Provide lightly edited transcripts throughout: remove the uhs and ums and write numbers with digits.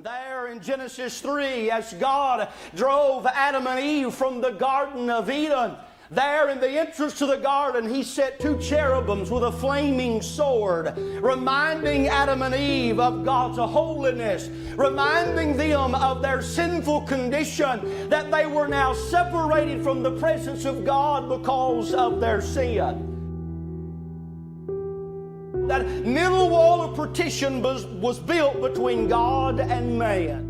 There in Genesis 3, as God drove Adam and Eve from the Garden of Eden, there in the entrance to the garden, He set two cherubims with a flaming sword, reminding Adam and Eve of God's holiness, reminding them of their sinful condition, that they were now separated from the presence of God because of their sin. That middle wall of partition was built between God and man.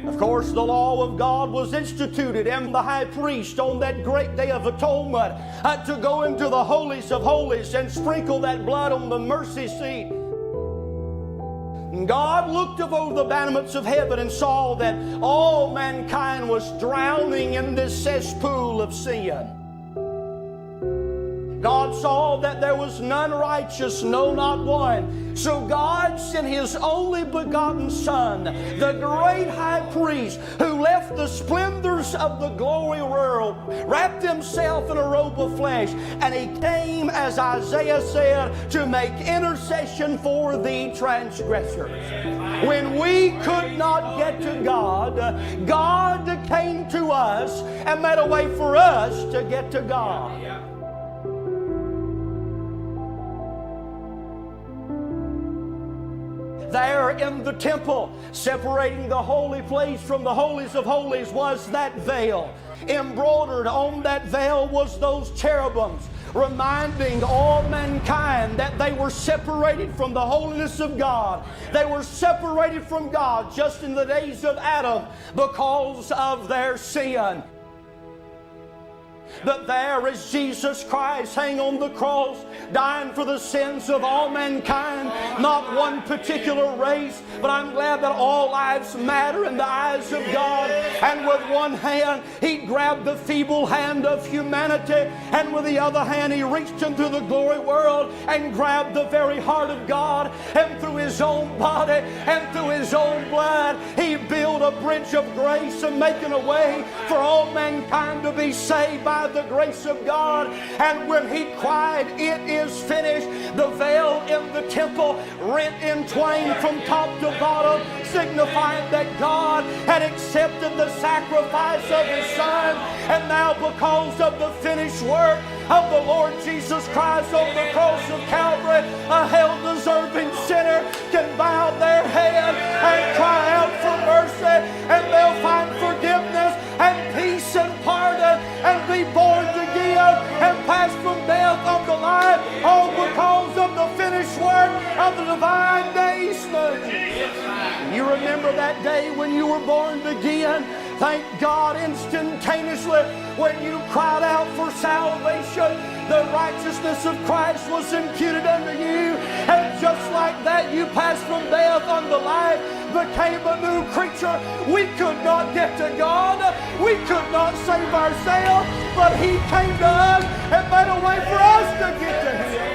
Of course, the law of God was instituted, and the high priest on that great day of atonement had to go into the holies of holies and sprinkle that blood on the mercy seat. And God looked up over the battlements of heaven and saw that all mankind was drowning in this cesspool of sin. God saw that there was none righteous, no, not one. So God sent His only begotten Son, the great high priest, who left the splendors of the glory world, wrapped Himself in a robe of flesh, and He came, as Isaiah said, to make intercession for the transgressors. When we could not get to God, God came to us and made a way for us to get to God. There in the temple, separating the holy place from the holies of holies, was that veil. Embroidered on that veil was those cherubims, reminding all mankind that they were separated from the holiness of God. They were separated from God just in the days of Adam because of their sin. But there is Jesus Christ hanging on the cross, dying for the sins of all mankind, not one particular race, but I'm glad that all lives matter in the eyes of God. And with one hand, He grabbed the feeble hand of humanity, and with the other hand, He reached into the glory world and grabbed the very heart of God, and through His own body and through His own blood, He built a bridge of grace and making a way for all mankind to be saved by the grace of God. And when He cried, "It is finished," the veil in the temple rent in twain from top to bottom, signifying that God had accepted the sacrifice of His Son. And now, because of the finished work of the Lord Jesus Christ on the cross of Calvary, a hell-deserving sinner can bow their head and cry out for mercy, and they'll find forgiveness and peace and pardon and be born again and pass from death unto life, all because of the finished work of the divine day Son. You remember that day when you were born again? Thank God, instantaneously when you cried out for salvation, the righteousness of Christ was imputed unto you, and just like that you passed from death unto life, became a new creature. We could not get to God, we could not save ourselves, but He came to us and made a way for us to get to Him.